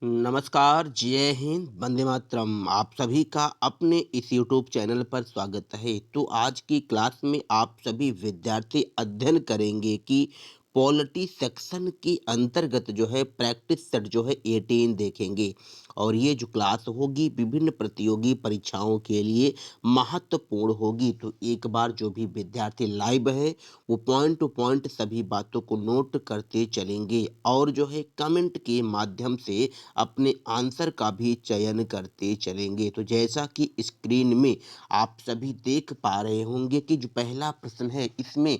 नमस्कार, जय हिंद, वंदे मातरम। आप सभी का अपने इस यूट्यूब चैनल पर स्वागत है। तो आज की क्लास में आप सभी विद्यार्थी अध्ययन करेंगे कि पॉलिटी सेक्शन के अंतर्गत जो है प्रैक्टिस सेट जो है 18 देखेंगे। और ये जो क्लास होगी विभिन्न प्रतियोगी परीक्षाओं के लिए महत्वपूर्ण होगी। तो एक बार जो भी विद्यार्थी लाइव है वो पॉइंट टू पॉइंट सभी बातों को नोट करते चलेंगे और जो है कमेंट के माध्यम से अपने आंसर का भी चयन करते चलेंगे। तो जैसा कि स्क्रीन में आप सभी देख पा रहे होंगे कि जो पहला प्रश्न है इसमें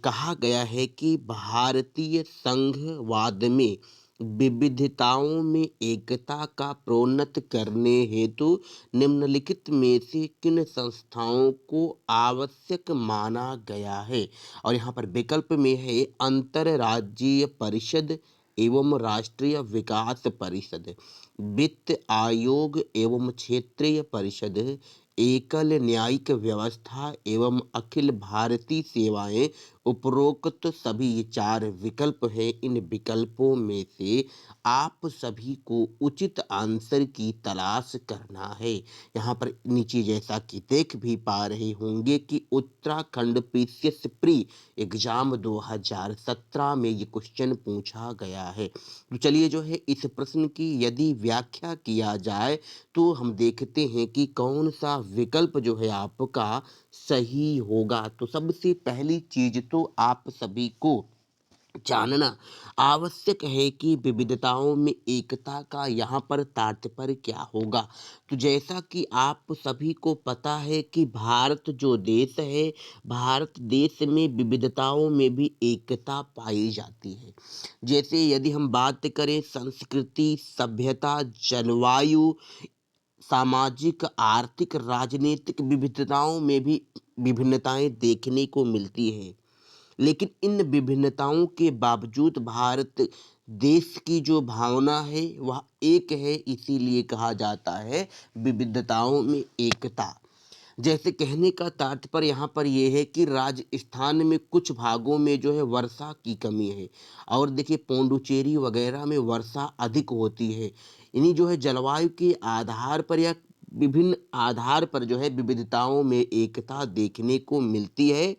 कहा गया है कि भारतीय संघवाद में विविधताओं में एकता का प्रोन्नत करने हेतु निम्नलिखित में से किन संस्थाओं को आवश्यक माना गया है। और यहाँ पर विकल्प में है अंतरराज्यीय परिषद एवं राष्ट्रीय विकास परिषद, वित्त आयोग एवं क्षेत्रीय परिषद, एकल न्यायिक व्यवस्था एवं अखिल भारतीय सेवाएं। उपरोक्त सभी ये चार विकल्प हैं। इन विकल्पों में से आप सभी को उचित आंसर की तलाश करना है। यहाँ पर नीचे जैसा कि देख भी पा रहे होंगे कि उत्तराखंड पीसीएस प्री एग्जाम 2017 में ये क्वेश्चन पूछा गया है। तो चलिए जो है इस प्रश्न की यदि व्याख्या किया जाए तो हम देखते हैं कि कौन सा विकल्प जो है आपका सही होगा। तो सबसे पहली चीज तो आप सभी को जानना आवश्यक है कि विविधताओं में एकता का यहाँ पर तात्पर्य क्या होगा। तो जैसा कि आप सभी को पता है कि भारत जो देश है, भारत देश में विविधताओं में भी एकता पाई जाती है। जैसे यदि हम बात करें संस्कृति, सभ्यता, जलवायु, सामाजिक, आर्थिक, राजनीतिक विविधताओं में भी विभिन्नताएं देखने को मिलती है। लेकिन इन विभिन्नताओं के बावजूद भारत देश की जो भावना है वह एक है, इसीलिए कहा जाता है विविधताओं में एकता। जैसे कहने का तात्पर्य यहाँ पर यह है कि राजस्थान में कुछ भागों में जो है वर्षा की कमी है और देखिए पौंडुचेरी वगैरह में वर्षा अधिक होती है। इन्हीं जो है जलवायु के आधार पर या विभिन्न आधार पर जो है विविधताओं में एकता देखने को मिलती है।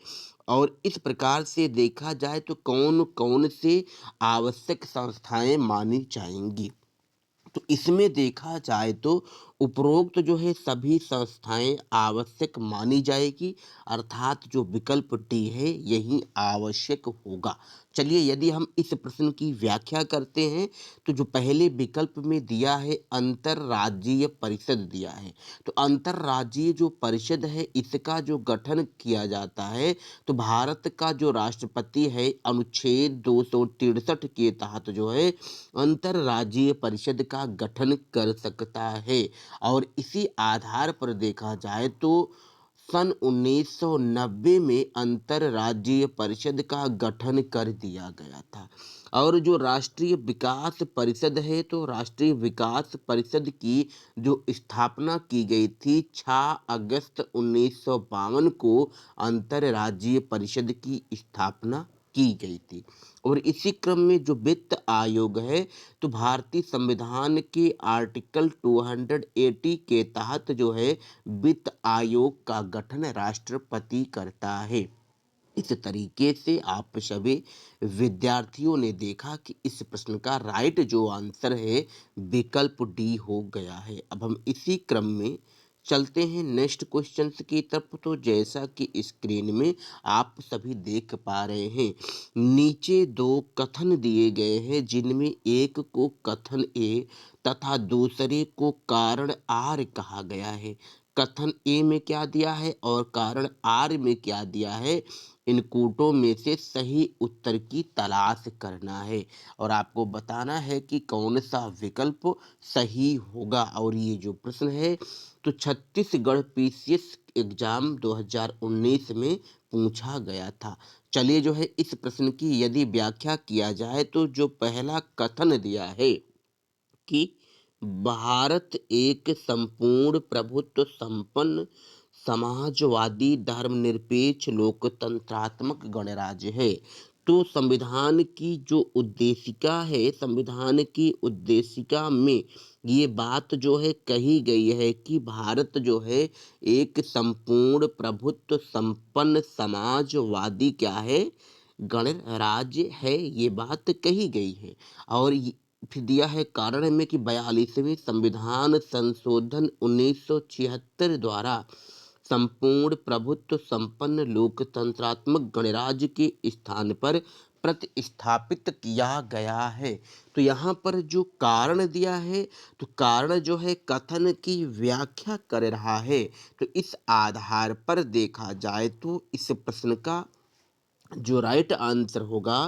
और इस प्रकार से देखा जाए तो कौन कौन से आवश्यक संस्थाएं मानी जाएंगी। तो इसमें देखा जाए तो उपरोक्त जो है सभी संस्थाएं आवश्यक मानी जाएगी, अर्थात जो विकल्प डी है यही आवश्यक होगा। चलिए यदि हम इस प्रश्न की व्याख्या करते हैं तो जो पहले विकल्प में दिया है अंतरराज्यीय परिषद दिया है। तो अंतरराज्यीय जो परिषद है इसका जो गठन किया जाता है तो भारत का जो राष्ट्रपति है अनुच्छेद 263 के तहत जो है अंतरराज्यीय परिषद का गठन कर सकता है। और इसी आधार पर देखा जाए तो सन 1990 में अंतरराज्यीय परिषद का गठन कर दिया गया था। और जो राष्ट्रीय विकास परिषद है तो राष्ट्रीय विकास परिषद की जो स्थापना की गई थी 6 अगस्त 1952 को अंतरराज्यीय परिषद की स्थापना की गई थी। और इसी क्रम में जो वित्त आयोग है तो भारतीय संविधान के आर्टिकल 280 के तहत जो है वित्त आयोग का गठन राष्ट्रपति करता है। इस तरीके से आप सभी विद्यार्थियों ने देखा कि इस प्रश्न का राइट जो आंसर है विकल्प डी हो गया है। अब हम इसी क्रम में चलते हैं नेक्स्ट क्वेश्चन की तरफ। तो जैसा कि स्क्रीन में आप सभी देख पा रहे हैं नीचे दो कथन दिए गए हैं जिनमें एक को कथन ए तथा दूसरे को कारण आर कहा गया है। कथन ए में क्या दिया है और कारण आर में क्या दिया है, इन कूटों में से सही उत्तर की तलाश करना है और आपको बताना है कि कौन सा विकल्प सही होगा। और ये जो प्रश्न है तो छत्तीसगढ़ पीसीएस एग्जाम 2019 में पूछा गया था। चलिए जो है इस प्रश्न की यदि व्याख्या किया जाए तो जो पहला कथन दिया है कि भारत एक संपूर्ण प्रभुत्व संपन्न समाजवादी धर्मनिरपेक्ष लोकतंत्रात्मक गणराज्य है। तो संविधान की जो उद्देशिका है, संविधान की उद्देशिका में ये बात जो है कही गई है कि भारत जो है एक संपूर्ण प्रभुत्व संपन्न समाजवादी क्या है, गणराज्य है, ये बात कही गई है। और फिर दिया है कारण में कि 42वें संविधान संशोधन 1976 द्वारा संपूर्ण प्रभुत्व संपन्न लोकतंत्रात्मक गणराज्य के स्थान पर प्रतिस्थापित किया गया है। तो यहाँ पर जो कारण दिया है, तो कारण जो है कथन की व्याख्या कर रहा है। तो इस आधार पर देखा जाए तो इस प्रश्न का जो राइट आंसर होगा,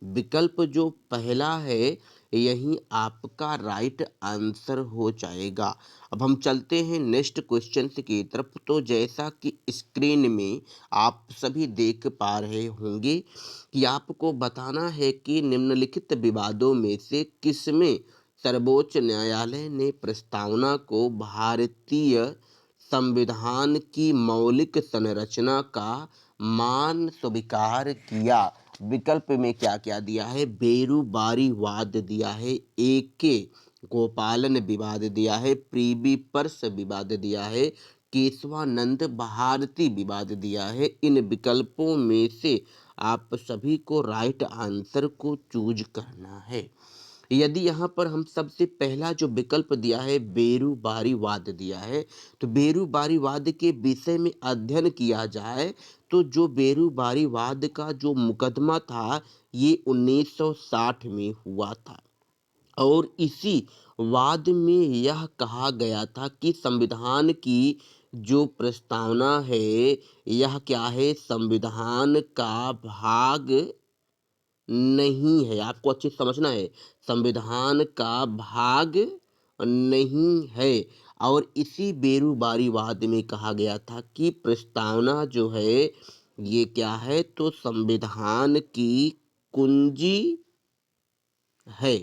विकल्प जो पहला है, यही आपका राइट आंसर हो जाएगा। अब हम चलते हैं नेक्स्ट क्वेश्चन की तरफ। तो जैसा कि स्क्रीन में आप सभी देख पा रहे होंगे कि आपको बताना है कि निम्नलिखित विवादों में से किसमें सर्वोच्च न्यायालय ने प्रस्तावना को भारतीय संविधान की मौलिक संरचना का मान स्वीकार किया। विकल्प में क्या क्या दिया है, बेरुबारी वाद दिया है, एके गोपालन विवाद दिया है, प्रीबी पर्स विवाद दिया है, केशवानंद भारती विवाद दिया है। इन विकल्पों में से आप सभी को राइट आंसर को चूज करना है। यदि यहाँ पर हम सबसे पहला जो विकल्प दिया है बेरुबारीवाद दिया है, तो बेरुबारीवाद के विषय में अध्ययन किया जाए तो जो बेरुबारीवाद का जो मुकदमा था, ये 1960 में हुआ था। और इसी वाद में यह कहा गया था कि संविधान की जो प्रस्तावना है, यह क्या है, संविधान का भाग नहीं है। आपको अच्छे से समझना है, संविधान का भाग नहीं है। और इसी बेरुबारीवाद में कहा गया था कि प्रस्तावना जो है ये क्या है, तो संविधान की कुंजी है।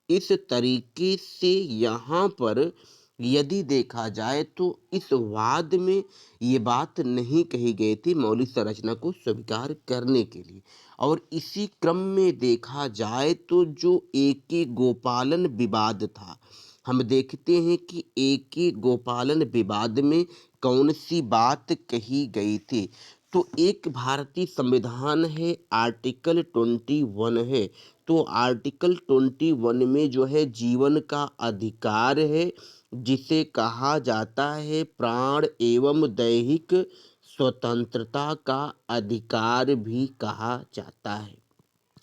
इस तरीके से यहाँ पर यदि देखा जाए तो इस वाद में ये बात नहीं कही गई थी मौलिक संरचना को स्वीकार करने के लिए। और इसी क्रम में देखा जाए तो जो ए.के. गोपालन विवाद था, हम देखते हैं कि ए.के. गोपालन विवाद में कौन सी बात कही गई थी। तो एक भारतीय संविधान है, आर्टिकल 21 है। तो आर्टिकल 21 में जो है जीवन का अधिकार है, जिसे कहा जाता है प्राण एवं दैहिक स्वतंत्रता का अधिकार भी कहा जाता है।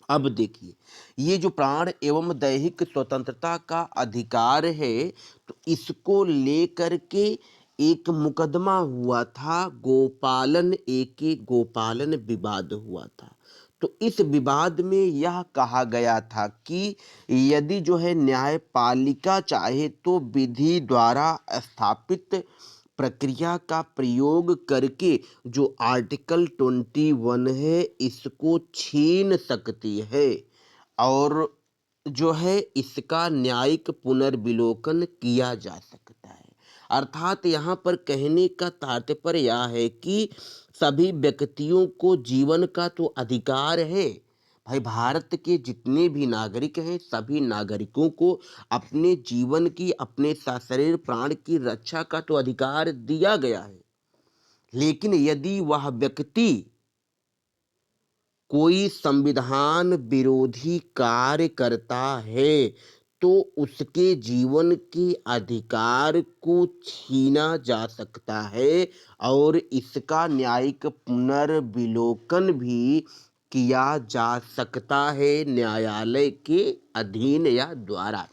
अब देखिए, ये जो प्राण एवं दैहिक स्वतंत्रता का अधिकार है, तो इसको लेकर के एक मुकदमा हुआ था, गोपालन ए.के. गोपालन विवाद हुआ था। तो इस विवाद में यह कहा गया था कि यदि जो है न्यायपालिका चाहे तो विधि द्वारा स्थापित प्रक्रिया का प्रयोग करके जो आर्टिकल 21 है इसको छीन सकती है, और जो है इसका न्यायिक पुनर्विलोकन किया जा सकता है। अर्थात यहाँ पर कहने का तात्पर्य यह है कि सभी व्यक्तियों को जीवन का तो अधिकार है। भाई, भारत के जितने भी नागरिक हैं, सभी नागरिकों को अपने जीवन की, अपने सशरीर प्राण की रक्षा का तो अधिकार दिया गया है। लेकिन यदि वह व्यक्ति कोई संविधान विरोधी कार्य करता है तो उसके जीवन के अधिकार को छीना जा सकता है, और इसका न्यायिक पुनर्विलोकन भी किया जा सकता है न्यायालय के अधीन या द्वारा।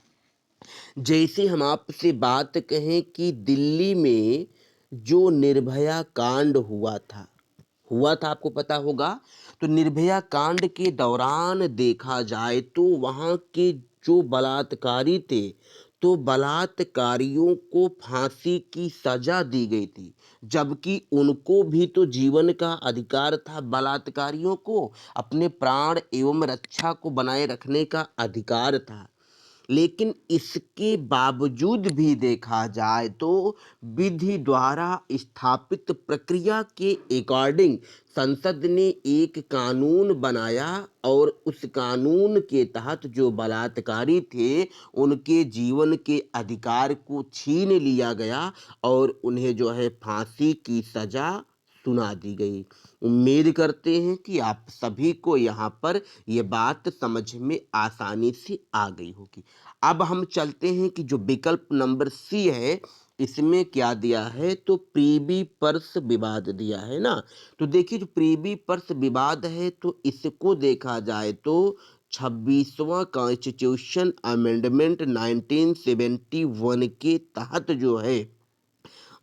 जैसे हम आपसे बात कहें कि दिल्ली में जो निर्भया कांड हुआ था, आपको पता होगा। तो निर्भया कांड के दौरान देखा जाए तो वहाँ के जो बलात्कारी थे, तो बलात्कारियों को फांसी की सजा दी गई थी, जबकि उनको भी तो जीवन का अधिकार था। बलात्कारियों को अपने प्राण एवं रक्षा को बनाए रखने का अधिकार था। लेकिन इसके बावजूद भी देखा जाए तो विधि द्वारा स्थापित प्रक्रिया के अकॉर्डिंग संसद ने एक कानून बनाया और उस कानून के तहत जो बलात्कारी थे उनके जीवन के अधिकार को छीन लिया गया और उन्हें जो है फांसी की सजा सुना दी गई। उम्मीद करते हैं कि आप सभी को यहाँ पर ये बात समझ में आसानी से आ गई होगी। अब हम चलते हैं कि जो विकल्प नंबर सी है इसमें क्या दिया है, तो प्रीबी पर्स विवाद दिया है ना। तो देखिए जो प्रीबी पर्स विवाद है तो इसको देखा जाए तो 26वां कॉन्स्टिट्यूशन अमेंडमेंट 1971 के तहत जो है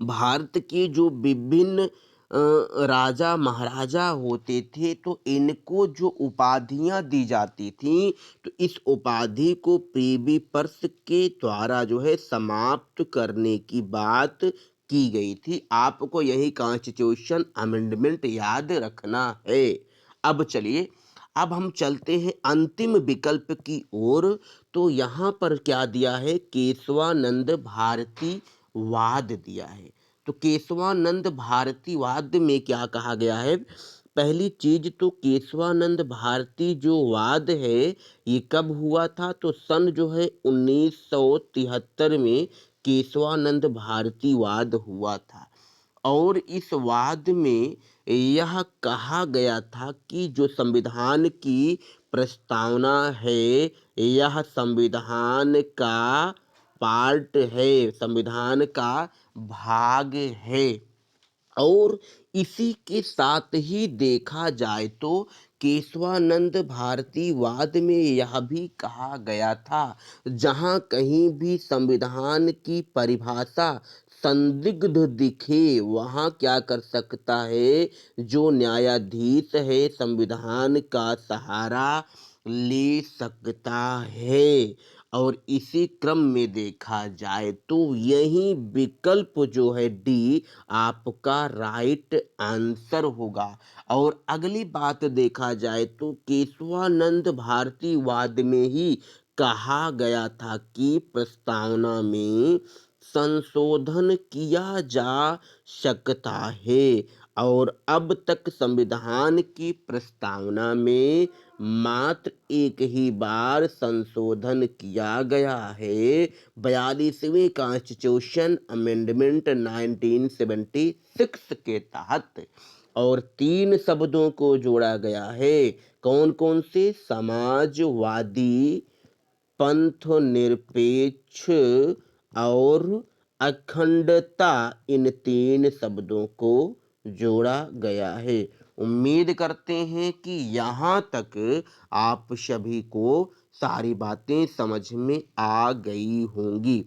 भारत के जो विभिन्न राजा महाराजा होते थे तो इनको जो उपाधियां दी जाती थी तो इस उपाधि को प्रीवी पर्स के द्वारा जो है समाप्त करने की बात की गई थी। आपको यही कॉन्स्टिट्यूशन अमेंडमेंट याद रखना है। अब चलिए, अब हम चलते हैं अंतिम विकल्प की ओर। तो यहाँ पर क्या दिया है, केशवानंद भारती वाद दिया है। तो केशवानंद भारतीवाद में क्या कहा गया है, पहली चीज तो केशवानंद भारती जो वाद है ये कब हुआ था, तो सन जो है 1973 में केशवानंद भारतीवाद हुआ था। और इस वाद में यह कहा गया था कि जो संविधान की प्रस्तावना है यह संविधान का पार्ट है, संविधान का भाग है। और इसी के साथ ही देखा जाए तो केशवानंद भारतीवाद में यह भी कहा गया था जहां कहीं भी संविधान की परिभाषा संदिग्ध दिखे वहां क्या कर सकता है, जो न्यायाधीश है संविधान का सहारा ले सकता है। और इसी क्रम में देखा जाए तो यही विकल्प जो है डी आपका राइट आंसर होगा। और अगली बात देखा जाए तो केशवानंद भारतीवाद में ही कहा गया था कि प्रस्तावना में संशोधन किया जा सकता है। और अब तक संविधान की प्रस्तावना में मात्र एक ही बार संशोधन किया गया है, 42वें कॉन्स्टिट्यूशन अमेंडमेंट 1976 के तहत। और 3 शब्दों को जोड़ा गया है, कौन कौन से, समाजवादी, पंथ निरपेक्ष और अखंडता, इन 3 शब्दों को जोड़ा गया है। उम्मीद करते हैं कि यहाँ तक आप सभी को सारी बातें समझ में आ गई होंगी।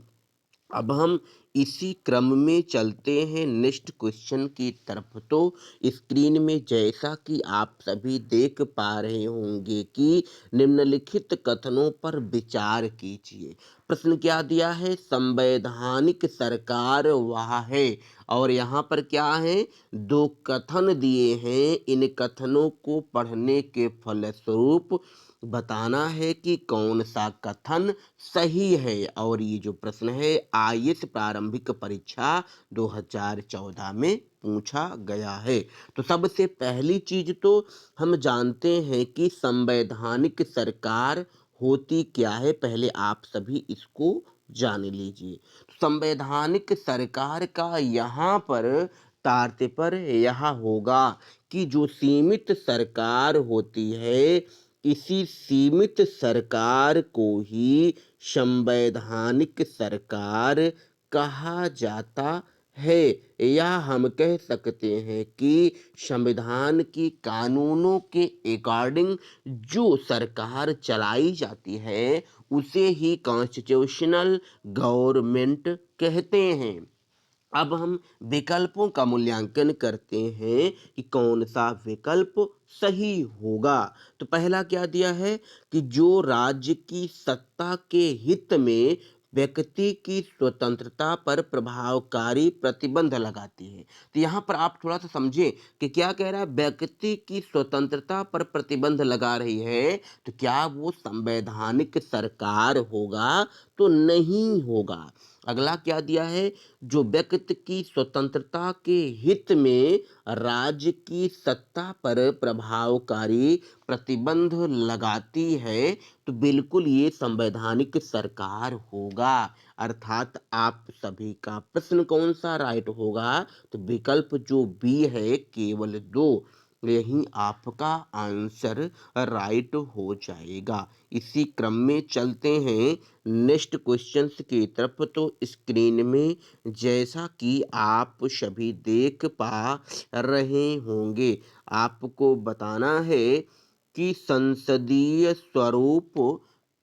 अब हम इसी क्रम में चलते हैं नेक्स्ट क्वेश्चन की तरफ। तो स्क्रीन में जैसा कि आप सभी देख पा रहे होंगे कि निम्नलिखित कथनों पर विचार कीजिए। प्रश्न क्या दिया है, संवैधानिक सरकार वह है। और यहाँ पर क्या है, 2 कथन दिए हैं, इन कथनों को पढ़ने के फलस्वरूप बताना है कि कौन सा कथन सही है। और ये जो प्रश्न है आईएएस प्रारंभिक परीक्षा 2014 में पूछा गया है। तो सबसे पहली चीज तो हम जानते हैं कि संवैधानिक सरकार होती क्या है, पहले आप सभी इसको जान लीजिए। संवैधानिक सरकार का यहाँ पर तात्पर्य यह होगा कि जो सीमित सरकार होती है इसी सीमित सरकार को ही संवैधानिक सरकार कहा जाता है। या हम कह सकते हैं कि संविधान की कानूनों के अकॉर्डिंग जो सरकार चलाई जाती है उसे ही कॉन्स्टिट्यूशनल गवर्नमेंट कहते हैं। अब हम विकल्पों का मूल्यांकन करते हैं कि कौन सा विकल्प सही होगा। तो पहला क्या दिया है कि जो राज्य की सत्ता के हित में व्यक्ति की स्वतंत्रता पर प्रभावकारी प्रतिबंध लगाती है। तो यहाँ पर आप थोड़ा सा समझें कि क्या कह रहा है, व्यक्ति की स्वतंत्रता पर प्रतिबंध लगा रही है, तो क्या वो संवैधानिक सरकार होगा? तो नहीं होगा। अगला क्या दिया है, जो व्यक्ति की स्वतंत्रता के हित में राज्य की सत्ता पर प्रभावकारी प्रतिबंध लगाती है, तो बिल्कुल ये संवैधानिक सरकार होगा। अर्थात आप सभी का प्रश्न कौन सा राइट होगा? तो विकल्प जो बी है, केवल दो, यही आपका आंसर राइट हो जाएगा। इसी क्रम में चलते हैं नेक्स्ट क्वेश्चंस की तरफ। तो स्क्रीन में जैसा कि आप सभी देख पा रहे होंगे, आपको बताना है कि संसदीय स्वरूप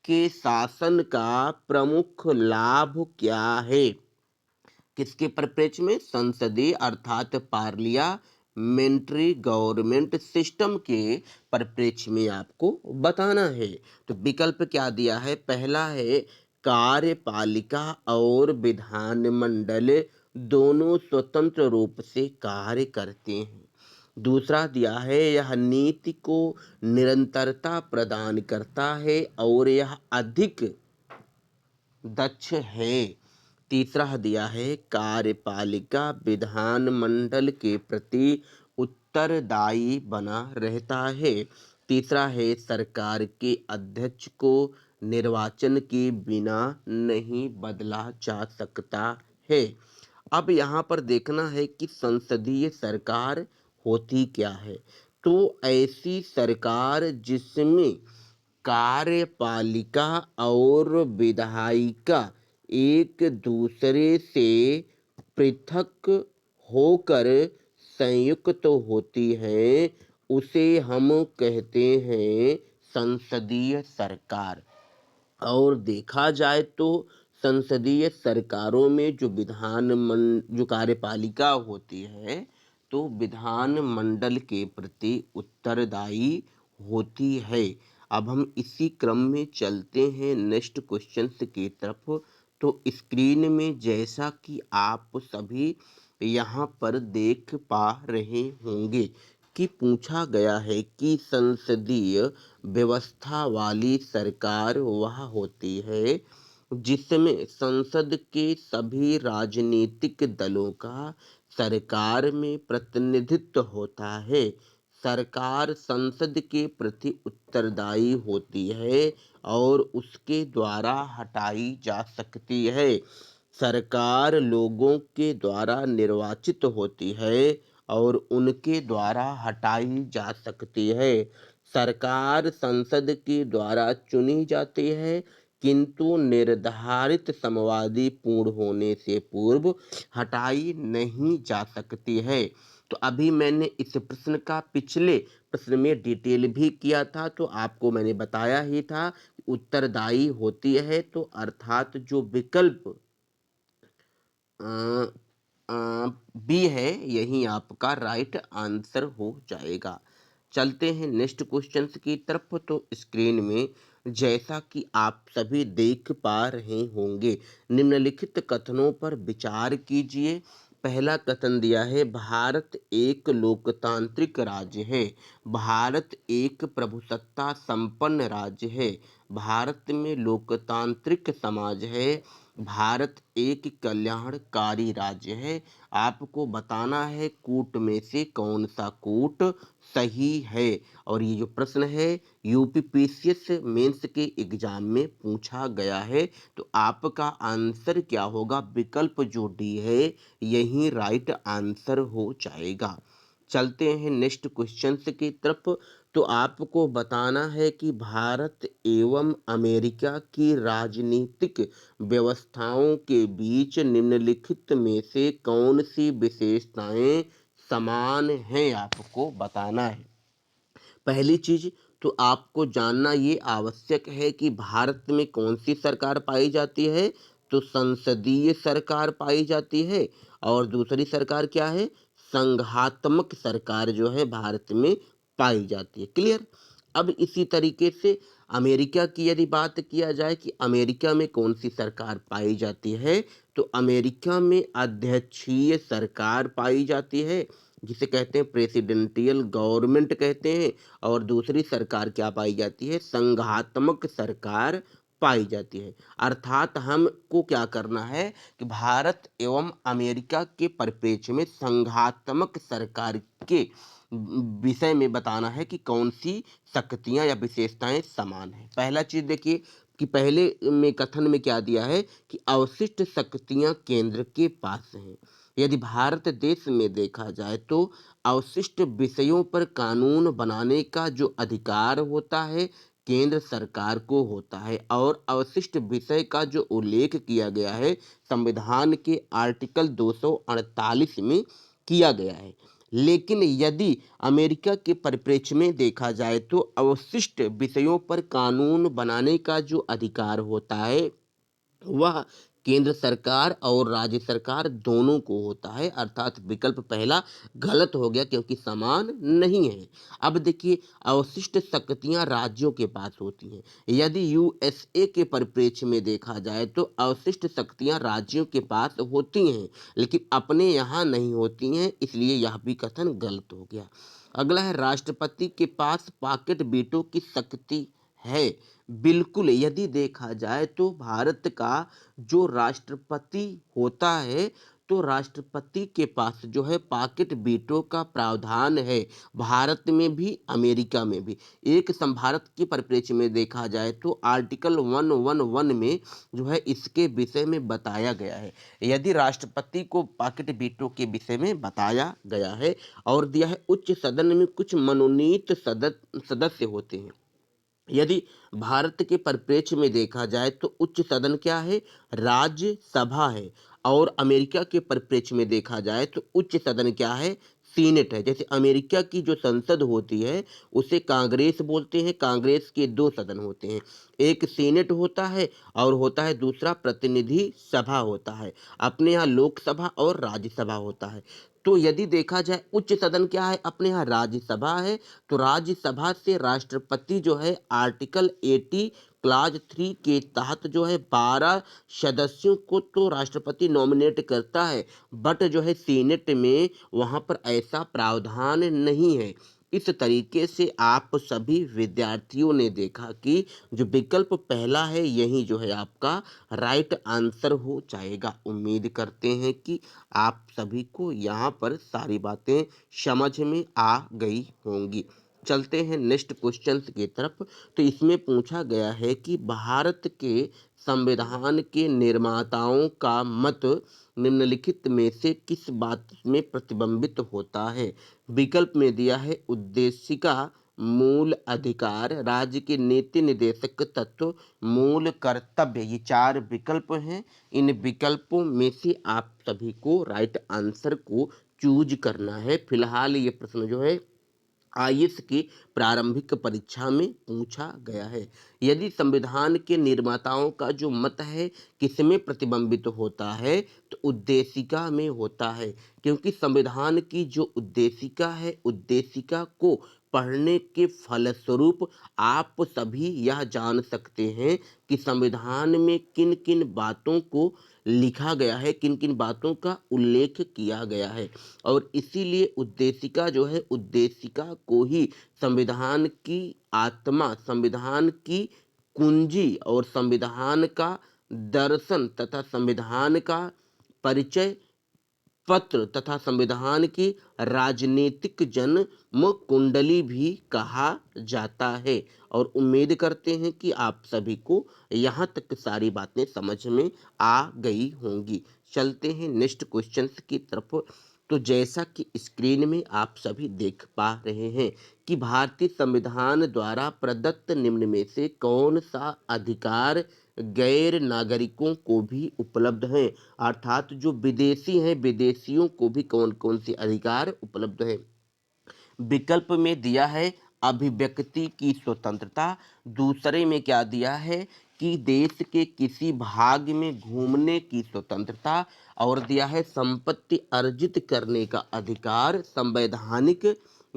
के शासन का प्रमुख लाभ क्या है? किसके परिप्रेक्ष्य में? संसदीय अर्थात पार्लियामेंट्री गवर्नमेंट सिस्टम के परिप्रेक्ष्य में आपको बताना है। तो विकल्प क्या दिया है? पहला है कार्यपालिका और विधानमंडल दोनों स्वतंत्र रूप से कार्य करते हैं। दूसरा दिया है, यह नीति को निरंतरता प्रदान करता है और यह अधिक दक्ष है। तीसरा दिया है, कार्यपालिका विधानमंडल के प्रति उत्तरदायी बना रहता है। तीसरा है, सरकार के अध्यक्ष को निर्वाचन के बिना नहीं बदला जा सकता है। अब यहाँ पर देखना है कि संसदीय सरकार होती क्या है। तो ऐसी सरकार जिसमें कार्यपालिका और विधायिका एक दूसरे से पृथक होकर संयुक्त होती हैं, उसे हम कहते हैं संसदीय सरकार। और देखा जाए तो संसदीय सरकारों में जो कार्यपालिका होती है, तो विधान मंडल के प्रति उत्तरदायी होती है। अब हम इसी क्रम में चलते हैं नेक्स्ट क्वेश्चन की तरफ। तो स्क्रीन में जैसा कि आप सभी यहाँ पर देख पा रहे होंगे कि पूछा गया है कि संसदीय व्यवस्था वाली सरकार वह होती है जिसमें संसद के सभी राजनीतिक दलों का सरकार में प्रतिनिधित्व होता है। सरकार संसद के प्रति उत्तरदायी होती है और उसके द्वारा हटाई जा सकती है। सरकार लोगों के द्वारा निर्वाचित होती है और उनके द्वारा हटाई जा सकती है। सरकार संसद के द्वारा चुनी जाती है, किंतु निर्धारित समयावधि पूर्ण होने से पूर्व हटाई नहीं जा सकती है। तो अभी मैंने इस प्रश्न का पिछले प्रश्न में डिटेल भी किया था, तो आपको मैंने बताया ही था उत्तरदायी होती है। तो अर्थात जो विकल्प अ, बी है, यही आपका राइट आंसर हो जाएगा। चलते हैं नेक्स्ट क्वेश्चन की तरफ। तो स्क्रीन में जैसा कि आप सभी देख पा रहे होंगे, निम्नलिखित कथनों पर विचार कीजिए। पहला कथन दिया है, भारत एक लोकतांत्रिक राज्य है। भारत एक प्रभुसत्ता संपन्न राज्य है। भारत में लोकतांत्रिक समाज है। भारत एक कल्याणकारी राज्य है। आपको बताना है कूट में से कौन सा कूट सही है। और ये जो प्रश्न है यूपीपीसीएस मेंस के एग्जाम में पूछा गया है। तो आपका आंसर क्या होगा? विकल्प जो डी है, यही राइट आंसर हो जाएगा। चलते हैं नेक्स्ट क्वेश्चन की तरफ। तो आपको बताना है कि भारत एवं अमेरिका की राजनीतिक व्यवस्थाओं के बीच निम्नलिखित में से कौन सी विशेषताएं समान हैं, आपको बताना है। पहली चीज तो आपको जानना ये आवश्यक है कि भारत में कौन सी सरकार पाई जाती है, तो संसदीय सरकार पाई जाती है। और दूसरी सरकार क्या है? संघात्मक सरकार जो है भारत में पाई जाती है। क्लियर? अब इसी तरीके से अमेरिका की यदि बात किया जाए कि अमेरिका में कौन सी सरकार पाई जाती है, तो अमेरिका में अध्यक्षीय सरकार पाई जाती है, जिसे कहते हैं प्रेसिडेंटियल गवर्नमेंट कहते हैं। और दूसरी सरकार क्या पाई जाती है, संघात्मक सरकार पाई जाती है। अर्थात हमको क्या करना है कि भारत एवं अमेरिका के परिप्रेक्ष्य में संघात्मक सरकार के विषय में बताना है कि कौन सी शक्तियां या विशेषताएं समान है। पहला चीज देखिए कि पहले में कथन में क्या दिया है कि अवशिष्ट शक्तियां केंद्र के पास हैं। यदि भारत देश में देखा जाए तो अवशिष्ट विषयों पर कानून बनाने का जो अधिकार होता है केंद्र सरकार को होता है, और अवशिष्ट विषय का जो उल्लेख किया गया है संविधान के आर्टिकल 248 में किया गया है। लेकिन यदि अमेरिका के परिप्रेक्ष्य में देखा जाए तो अवशिष्ट विषयों पर कानून बनाने का जो अधिकार होता है वह केंद्र सरकार और राज्य सरकार दोनों को होता है। अर्थात विकल्प पहला गलत हो गया क्योंकि समान नहीं है। अब देखिए अवशिष्ट शक्तियां राज्यों के पास होती हैं। यदि यूएसए के परिप्रेक्ष्य में देखा जाए तो अवशिष्ट शक्तियां राज्यों के पास होती हैं, लेकिन अपने यहाँ नहीं होती हैं, इसलिए यह भी कथन गलत हो गया। अगला है राष्ट्रपति के पास पॉकेट वीटो की शक्ति है। बिल्कुल, यदि देखा जाए तो भारत का जो राष्ट्रपति होता है तो राष्ट्रपति के पास जो है पॉकेट वीटो का प्रावधान है, भारत में भी अमेरिका में भी। एक भारत के परिप्रेक्ष्य में देखा जाए तो आर्टिकल 111 में जो है इसके विषय में बताया गया है। यदि राष्ट्रपति को पॉकेट वीटो के विषय में बताया गया है और दिया है उच्च सदन में कुछ मनोनीत सदस्य होते हैं। यदि भारत के परिप्रेक्ष्य में देखा जाए तो उच्च सदन क्या है, राज्यसभा है। और अमेरिका के परिप्रेक्ष्य में देखा जाए तो उच्च सदन क्या है, सीनेट है। जैसे अमेरिका की जो संसद होती है उसे कांग्रेस बोलते हैं। कांग्रेस के दो सदन होते हैं, एक सीनेट होता है और होता है दूसरा प्रतिनिधि सभा होता है। अपने यहाँ लोकसभा और राज्यसभा होता है। तो यदि देखा जाए उच्च सदन क्या है, अपने यहाँ राज्यसभा है। तो राज्यसभा से राष्ट्रपति जो है आर्टिकल 80 क्लाज 3 के तहत जो है 12 सदस्यों को तो राष्ट्रपति नॉमिनेट करता है, बट जो है सीनेट में वहां पर ऐसा प्रावधान नहीं है। इस तरीके से आप सभी विद्यार्थियों ने देखा कि जो विकल्प पहला है यही जो है आपका राइट आंसर हो जाएगा। उम्मीद करते हैं कि आप सभी को यहाँ पर सारी बातें समझ में आ गई होंगी। चलते हैं नेक्स्ट क्वेश्चन की तरफ। तो इसमें पूछा गया है कि भारत के संविधान के निर्माताओं का मत निम्नलिखित में से किस बात में प्रतिबिंबित होता है। विकल्प में दिया है उद्देशिका, मूल अधिकार, राज्य के नीति निर्देशक तत्व, मूल कर्तव्य। ये चार विकल्प हैं। इन विकल्पों में से आप सभी को राइट आंसर को चूज करना है। फिलहाल ये प्रश्न जो है आईएएस की प्रारंभिक परीक्षा में पूछा गया है। यदि संविधान के निर्माताओं का जो मत है किसमें प्रतिबिंबित होता है, तो उद्देशिका में होता है। क्योंकि संविधान की जो उद्देशिका है, उद्देशिका को पढ़ने के फलस्वरूप आप सभी यह जान सकते हैं कि संविधान में किन किन बातों को लिखा गया है, किन किन बातों का उल्लेख किया गया है। और इसीलिए उद्देशिका जो है, उद्देशिका को ही संविधान की आत्मा, संविधान की कुंजी और संविधान का दर्शन तथा संविधान का परिचय पत्र तथा संविधान की राजनीतिक जन्म कुंडली भी कहा जाता है। और उम्मीद करते हैं कि आप सभी को यहाँ तक सारी बातें समझ में आ गई होंगी। चलते हैं नेक्स्ट क्वेश्चन की तरफ। तो जैसा कि स्क्रीन में आप सभी देख पा रहे हैं कि भारतीय संविधान द्वारा प्रदत्त निम्न में से कौन सा अधिकार गैर नागरिकों को भी उपलब्ध हैं। अर्थात जो विदेशी हैं विदेशियों को भी कौन कौन से अधिकार उपलब्ध है। विकल्प में दिया है अभिव्यक्ति की स्वतंत्रता, दूसरे में क्या दिया है कि देश के किसी भाग में घूमने की स्वतंत्रता, और दिया है संपत्ति अर्जित करने का अधिकार संवैधानिक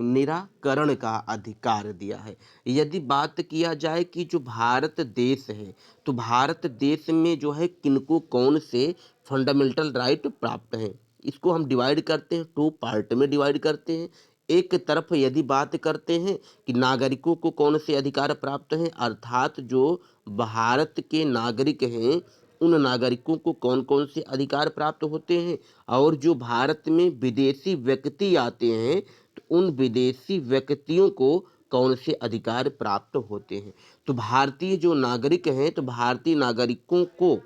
निराकरण का अधिकार दिया है। यदि बात किया जाए कि जो भारत देश है, तो भारत देश में जो है किनको कौन से फंडामेंटल राइट प्राप्त हैं, इसको हम डिवाइड करते हैं, 2 पार्ट में डिवाइड करते हैं। एक तरफ यदि बात करते हैं कि नागरिकों को कौन से अधिकार प्राप्त हैं, अर्थात जो भारत के नागरिक हैं, उन नागरिकों को कौन-कौन से अधिकार प्राप्त होते हैं, और जो भारत में विदेशी व्यक्ति आते हैं, तो उन विदेशी व्यक्तियों को कौन से अधिकार प्राप्त होते हैं। तो भारतीय जो नागरिक हैं, तो भारतीय नागरिकों को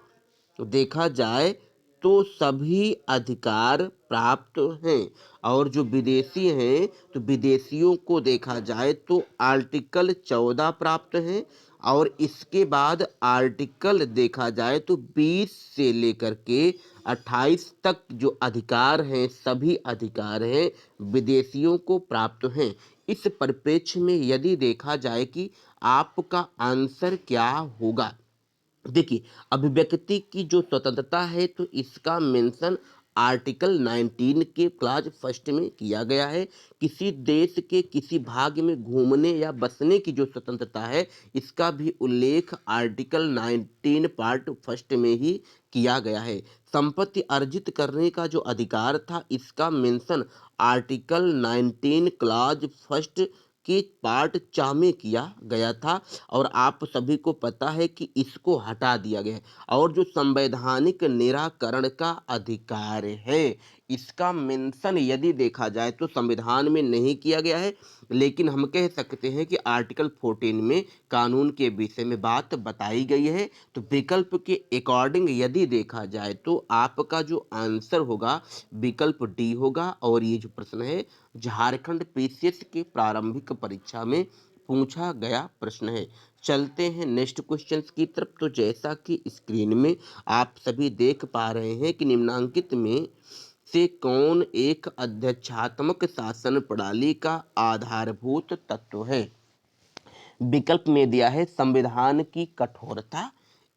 देखा जाए तो सभी अधिकार प्राप्त हैं, और जो विदेशी हैं, तो विदेशियों को देखा जाए तो आर्टिकल 14 प्राप्त हैं, और इसके बाद आर्टिकल देखा जाए तो 20 से लेकर के 28 तक जो अधिकार हैं, सभी अधिकार हैं विदेशियों को प्राप्त हैं। इस परिप्रेक्ष्य में यदि देखा जाए कि आपका आंसर क्या होगा, देखिए, अभिव्यक्ति की जो स्वतंत्रता है, तो इसका मेंशन आर्टिकल 19 के क्लॉज फर्स्ट में किया गया है। किसी देश के किसी भाग में घूमने या बसने की जो स्वतंत्रता है, इसका भी उल्लेख आर्टिकल 19 पार्ट फर्स्ट में ही किया गया है। संपत्ति अर्जित करने का जो अधिकार था, इसका मेंशन आर्टिकल 19 क्लॉज फर्स्ट के पार्ट 4 में किया गया था, और आप सभी को पता है कि इसको हटा दिया गया है। और जो संवैधानिक निराकरण का अधिकार है, इसका मेंशन यदि देखा जाए तो संविधान में नहीं किया गया है, लेकिन हम कह सकते हैं कि आर्टिकल 14 में कानून के विषय में बात बताई गई है। तो विकल्प के अकॉर्डिंग यदि देखा जाए तो आपका जो आंसर होगा, विकल्प डी होगा। और ये जो प्रश्न है, झारखंड पीसीएस के प्रारंभिक परीक्षा में पूछा गया प्रश्न है। चलते हैं नेक्स्ट क्वेश्चन की तरफ। तो जैसा कि स्क्रीन में आप सभी देख पा रहे हैं कि निम्नांकित में से कौन एक अध्यक्षात्मक शासन प्रणाली का आधारभूत तत्व है। विकल्प में दिया है संविधान की कठोरता,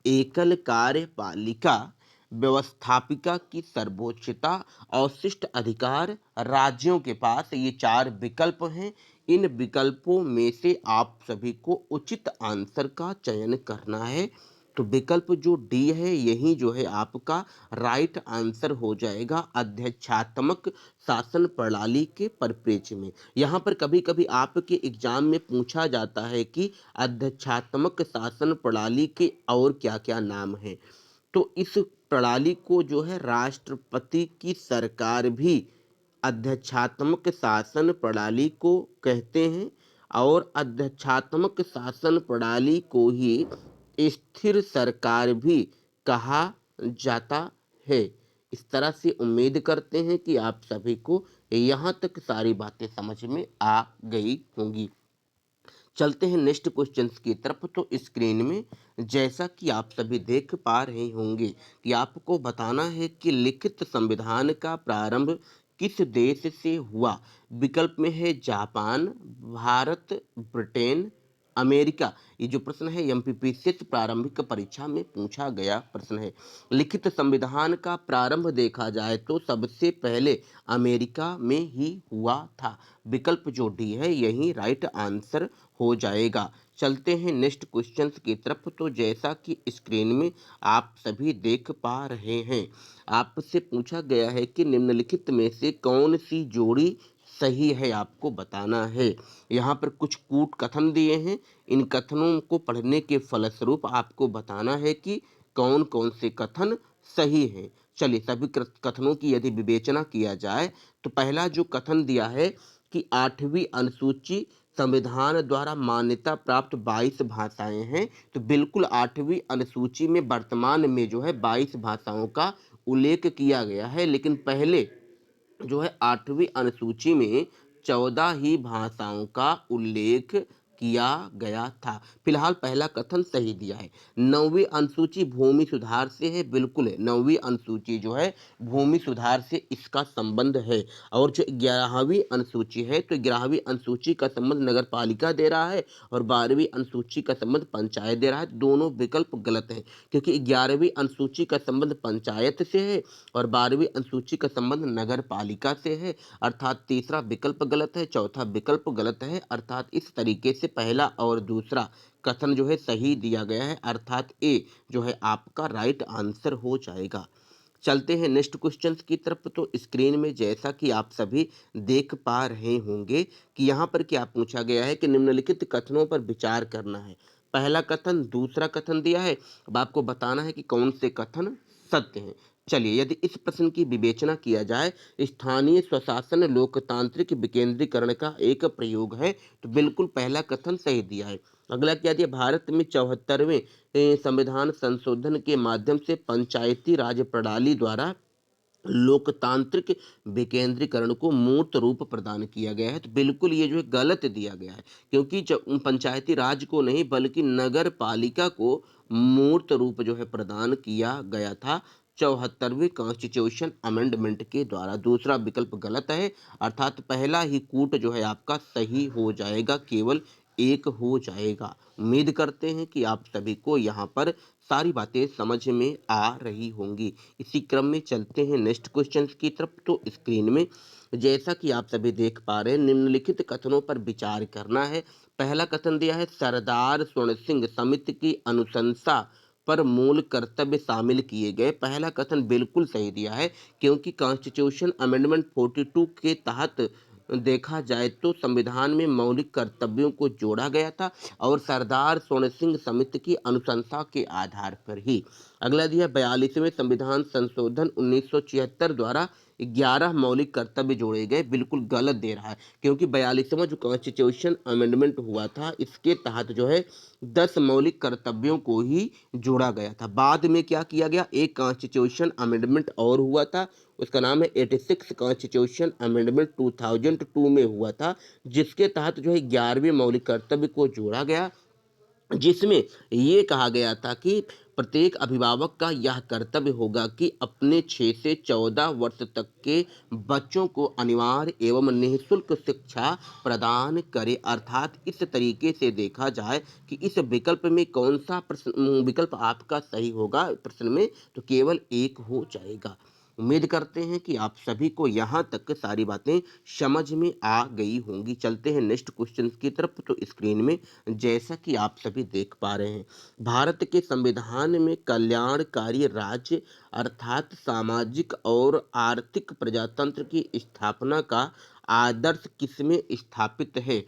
एकल कार्यपालिका, व्यवस्थापिका की सर्वोच्चता, अवशिष्ट अधिकार राज्यों के पास। ये 4 विकल्प हैं। इन विकल्पों में से आप सभी को उचित आंसर का चयन करना है। तो विकल्प जो डी है, यही जो है आपका राइट आंसर हो जाएगा अध्यक्षात्मक शासन प्रणाली के परिप्रेक्ष्य में। यहाँ पर कभी कभी आपके एग्जाम में पूछा जाता है कि अध्यक्षात्मक शासन प्रणाली के और क्या क्या नाम हैं। तो इस प्रणाली को जो है राष्ट्रपति की सरकार भी अध्यक्षात्मक शासन प्रणाली को कहते हैं, और अध्यक्षात्मक शासन प्रणाली को ही स्थिर सरकार भी कहा जाता है। इस तरह से उम्मीद करते हैं कि आप सभी को यहाँ तक सारी बातें समझ में आ गई होंगी। चलते हैं नेक्स्ट क्वेश्चन की तरफ। तो स्क्रीन में जैसा कि आप सभी देख पा रहे होंगे कि आपको बताना है कि लिखित संविधान का प्रारंभ किस देश से हुआ। विकल्प में है जापान, भारत, ब्रिटेन, अमेरिका। ये जो प्रश्न है एमपीपीएससी प्रारंभिक परीक्षा में पूछा गया प्रश्न है। लिखित संविधान का प्रारंभ देखा जाए तो सबसे पहले अमेरिका में ही हुआ था। विकल्प जो डी है, यही राइट आंसर हो जाएगा। चलते हैं नेक्स्ट क्वेश्चन की तरफ। तो जैसा कि स्क्रीन में आप सभी देख पा रहे हैं, आपसे पूछा गया है कि निम्नलिखित में से कौन सी जोड़ी सही है, आपको बताना है। यहाँ पर कुछ कूट कथन दिए हैं। इन कथनों को पढ़ने के फलस्वरूप आपको बताना है कि कौन कौन से कथन सही हैं। चलिए, सभी कथनों की यदि विवेचना किया जाए तो पहला जो कथन दिया है कि 8वीं अनुसूची संविधान द्वारा मान्यता प्राप्त 22 भाषाएं हैं, तो बिल्कुल 8वीं अनुसूची में वर्तमान में जो है 22 भाषाओं का उल्लेख किया गया है, लेकिन पहले जो है 8वीं अनुसूची में 14 ही भाषाओं का उल्लेख किया गया था। फिलहाल पहला कथन सही दिया है। 9वीं अनुसूची भूमि सुधार से है, बिल्कुल है। 9वीं अनुसूची जो है भूमि सुधार से इसका संबंध है। और जो 11वीं अनुसूची है तो 11वीं अनुसूची का संबंध नगर पालिका दे रहा है और 12वीं अनुसूची का संबंध पंचायत दे रहा है। दोनों विकल्प गलत है, क्योंकि 11वीं अनुसूची का संबंध पंचायत से है और 12वीं अनुसूची का संबंध नगर पालिका से है, अर्थात तीसरा विकल्प गलत है, चौथा विकल्प गलत है। अर्थात इस तरीके से पहला और दूसरा कथन जो है सही दिया गया है, अर्थात ए जो है आपका राइट आंसर हो जाएगा। चलते हैं नेक्स्ट क्वेश्चन की तरफ। तो स्क्रीन में जैसा कि आप सभी देख पा रहे होंगे कि यहाँ पर क्या पूछा गया है कि निम्नलिखित कथनों पर विचार करना है। पहला कथन, दूसरा कथन दिया है। अब आपको बताना है कि कौन से कथन सत्य हैं। चलिए, यदि इस प्रश्न की विवेचना किया जाए, स्थानीय स्वशासन लोकतांत्रिक विकेंद्रीकरण का एक प्रयोग है, तो बिल्कुल पहला कथन सही दिया है। अगला क्या दिया, भारत में 74वें संविधान संशोधन के माध्यम से पंचायती राज प्रणाली द्वारा लोकतांत्रिक विकेंद्रीकरण को मूर्त रूप प्रदान किया गया है, तो बिल्कुल ये जो है गलत दिया गया है, क्योंकि पंचायती राज को नहीं बल्कि नगर पालिका को मूर्त रूप जो है प्रदान किया गया था 74वें कॉन्स्टिट्यूशन अमेंडमेंट के द्वारा। दूसरा विकल्प गलत है, अर्थात पहला ही कूट जो है आपका सही हो जाएगा, केवल एक हो जाएगा। उम्मीद करते हैं कि आप सभी को यहाँ पर सारी बातें समझ में आ रही होंगी। इसी क्रम में चलते हैं नेक्स्ट क्वेश्चन की तरफ। तो स्क्रीन में जैसा कि आप सभी देख पा रहे हैं, निम्नलिखित कथनों पर विचार करना है। पहला कथन दिया है, सरदार स्वर्ण सिंह समिति की अनुशंसा पर मूल कर्तव्य शामिल किए गए। पहला कथन बिल्कुल सही दिया है, क्योंकि कॉन्स्टिट्यूशन अमेंडमेंट 42 के तहत देखा जाए तो संविधान में मौलिक कर्तव्यों को जोड़ा गया था और सरदार स्वर्ण सिंह समिति की अनुशंसा के आधार पर ही। अगला दिया, 42वें संविधान संशोधन 1976 द्वारा 11 मौलिक कर्तव्य जोड़े गए। बिल्कुल गलत दे रहा है, क्योंकि 42वां जो कॉन्स्टिट्यूशन अमेंडमेंट हुआ था इसके तहत जो है 10 मौलिक कर्तव्यों को ही जोड़ा गया था। बाद में क्या किया गया, एक कॉन्स्टिट्यूशन अमेंडमेंट और हुआ था, उसका नाम है 86 कॉन्स्टिट्यूशन अमेंडमेंट 2002 में हुआ था, जिसके तहत जो है 11वें मौलिक कर्तव्य को जोड़ा गया, जिसमें ये कहा गया था कि प्रत्येक अभिभावक का यह कर्तव्य होगा कि अपने 6 से 14 वर्ष तक के बच्चों को अनिवार्य एवं निःशुल्क शिक्षा प्रदान करे। अर्थात इस तरीके से देखा जाए कि इस विकल्प में कौन सा प्रश्न विकल्प आपका सही होगा प्रश्न में, तो केवल एक हो जाएगा। उम्मीद करते हैं कि आप सभी को यहाँ तक सारी बातें समझ में आ गई होंगी। चलते हैं नेक्स्ट क्वेश्चन की तरफ। तो स्क्रीन में जैसा कि आप सभी देख पा रहे हैं, भारत के संविधान में कल्याणकारी राज्य अर्थात सामाजिक और आर्थिक प्रजातंत्र की स्थापना का आदर्श किसमें स्थापित है।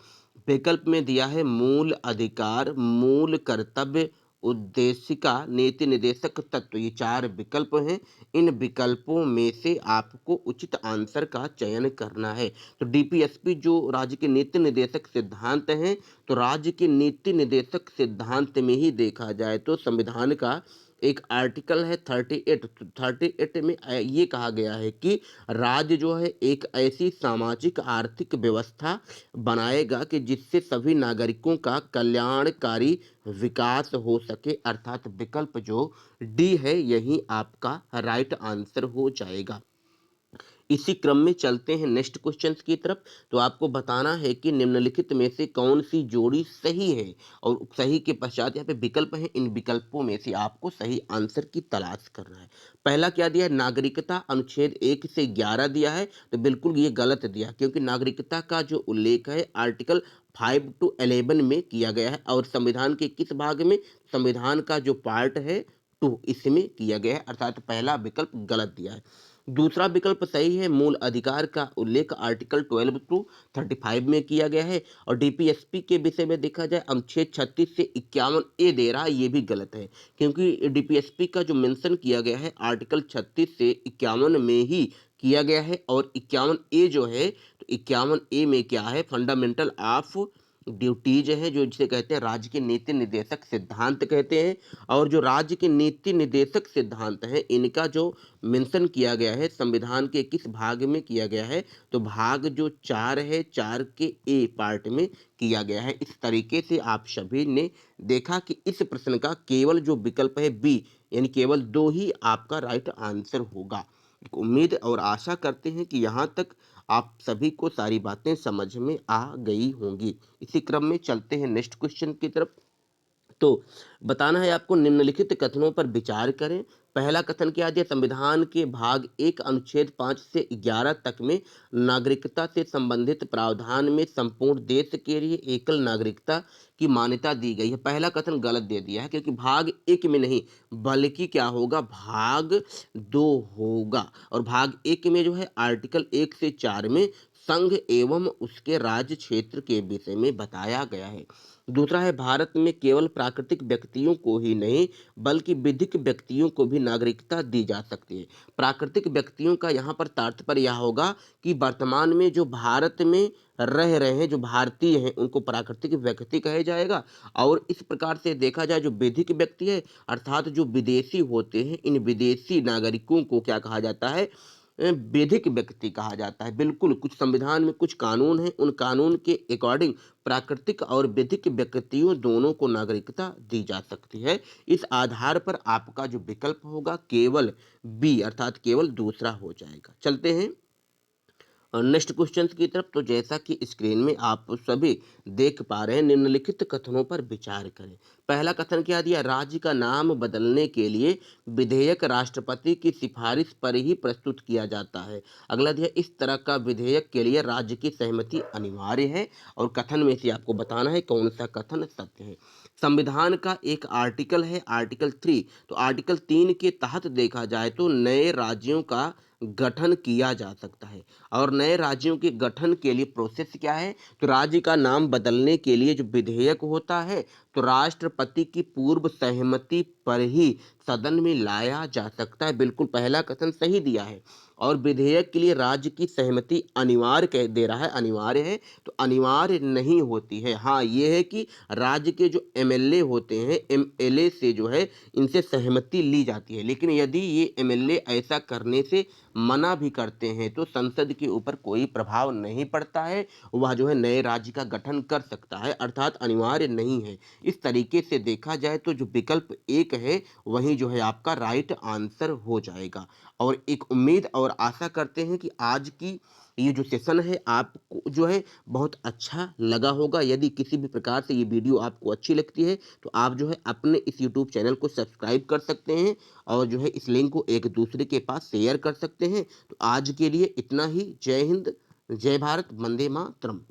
विकल्प में दिया है मूल अधिकार, मूल कर्तव्य, उद्देशिका, नीति निर्देशक तत्व। ये 4 विकल्प हैं। इन विकल्पों में से आपको उचित आंसर का चयन करना है। तो डीपीएसपी जो राज्य के नीति निर्देशक सिद्धांत हैं, तो राज्य के नीति निर्देशक सिद्धांत में ही देखा जाए तो संविधान का एक आर्टिकल है 38, तो 38 में ये कहा गया है कि राज्य जो है एक ऐसी सामाजिक आर्थिक व्यवस्था बनाएगा कि जिससे सभी नागरिकों का कल्याणकारी विकास हो सके। अर्थात विकल्प जो डी है यही आपका राइट आंसर हो जाएगा। इसी क्रम में चलते हैं नेक्स्ट क्वेश्चन की तरफ। तो आपको बताना है कि निम्नलिखित में से कौन सी जोड़ी सही है, और सही के पश्चात यहाँ पे विकल्प है, इन विकल्पों में से आपको सही आंसर की तलाश करना है। पहला क्या दिया है, नागरिकता अनुच्छेद 1 से 11 दिया है, तो बिल्कुल ये गलत दिया, क्योंकि नागरिकता का जो उल्लेख है आर्टिकल 5 to 11 में किया गया है और संविधान के किस भाग में, संविधान का जो पार्ट है 2 इसमें किया गया है, अर्थात पहला विकल्प गलत दिया है। दूसरा विकल्प सही है, मूल अधिकार का उल्लेख आर्टिकल 12 टू 35 में किया गया है। और डीपीएसपी के विषय में देखा जाए अनुच्छेद 36 से 51 ए दे रहा है, ये भी गलत है, क्योंकि डीपीएसपी का जो मेंशन किया गया है आर्टिकल 36 से 51 में ही किया गया है। और 51 ए जो है, तो 51 ए में क्या है, फंडामेंटल ऑफ ड्यूटीज है, जो जिसे कहते हैं राज्य के नीति निर्देशक सिद्धांत कहते हैं। और जो राज्य के नीति निर्देशक सिद्धांत हैं, इनका जो मेंशन किया गया है संविधान के किस भाग में किया गया है, तो भाग जो 4 है, 4 के ए पार्ट में किया गया है। इस तरीके से आप सभी ने देखा कि इस प्रश्न का केवल जो विकल्प है बी, यानी केवल 2 ही आपका राइट आंसर होगा। उम्मीद और आशा करते हैं कि यहाँ तक आप सभी को सारी बातें समझ में आ गई होंगी। इसी क्रम में चलते हैं नेक्स्ट क्वेश्चन की तरफ। तो बताना है आपको, निम्नलिखित कथनों पर विचार करें। पहला कथन क्या दिया, संविधान के भाग 1 अनुच्छेद 5 से 11 तक में नागरिकता से संबंधित प्रावधान में संपूर्ण देश के लिए एकल नागरिकता की मान्यता दी गई है। पहला कथन गलत दे दिया है, क्योंकि भाग 1 में नहीं बल्कि क्या होगा, भाग 2 होगा। और भाग 1 में जो है आर्टिकल 1 से 4 में संघ एवं उसके राज्य क्षेत्र के विषय में बताया गया है। दूसरा है, भारत में केवल प्राकृतिक व्यक्तियों को ही नहीं बल्कि विधिक व्यक्तियों को भी नागरिकता दी जा सकती है। प्राकृतिक व्यक्तियों का यहाँ पर तात्पर्य यह होगा कि वर्तमान में जो भारत में रह रहे हैं, जो भारतीय हैं, उनको प्राकृतिक व्यक्ति कहा जाएगा। और इस प्रकार से देखा जाए, जो विधिक व्यक्ति है अर्थात जो विदेशी होते हैं, इन विदेशी नागरिकों को क्या कहा जाता है, विधिक व्यक्ति कहा जाता है। बिल्कुल, कुछ संविधान में कुछ कानून हैं, उन कानून के अकॉर्डिंग प्राकृतिक और विधिक व्यक्तियों दोनों को नागरिकता दी जा सकती है। इस आधार पर आपका जो विकल्प होगा केवल बी, अर्थात केवल दूसरा हो जाएगा। चलते हैं नेक्स्ट क्वेश्चन की तरफ। तो जैसा कि स्क्रीन में आप सभी देख पा रहे हैं, निम्नलिखित कथनों पर विचार करें। पहला कथन क्या दिया, राज्य का नाम बदलने के लिए विधेयक राष्ट्रपति की सिफारिश पर ही प्रस्तुत किया जाता है। अगला दिया, इस तरह का विधेयक के लिए राज्य की सहमति अनिवार्य है। और कथन में से आपको बताना है कौन सा कथन सत्य है। संविधान का एक आर्टिकल है आर्टिकल 3, तो आर्टिकल 3 के तहत देखा जाए तो नए राज्यों का गठन किया जा सकता है। और नए राज्यों के गठन के लिए प्रोसेस क्या है, तो राज्य का नाम बदलने के लिए जो विधेयक होता है, तो राष्ट्रपति की पूर्व सहमति पर ही सदन में लाया जा सकता है। बिल्कुल पहला कथन सही दिया है। और विधेयक के लिए राज्य की सहमति अनिवार्य कह दे रहा है, अनिवार्य है, तो अनिवार्य नहीं होती है। हाँ, ये है कि राज्य के जो एमएलए होते हैं, एमएलए से जो है इनसे सहमति ली जाती है। लेकिन यदि ये एमएलए ऐसा करने से मना भी करते हैं तो संसद के ऊपर कोई प्रभाव नहीं पड़ता है, वह जो है नए राज्य का गठन कर सकता है, अर्थात अनिवार्य नहीं है। इस तरीके से देखा जाए तो जो विकल्प 1 है वही जो है आपका राइट आंसर हो जाएगा। और एक उम्मीद और आशा करते हैं कि आज की ये जो सेशन है आपको जो है बहुत अच्छा लगा होगा। यदि किसी भी प्रकार से ये वीडियो आपको अच्छी लगती है तो आप जो है अपने इस यूट्यूब चैनल को सब्सक्राइब कर सकते हैं और जो है इस लिंक को एक दूसरे के पास शेयर कर सकते हैं। तो आज के लिए इतना ही। जय हिंद, जय भारत, वंदे मातरम।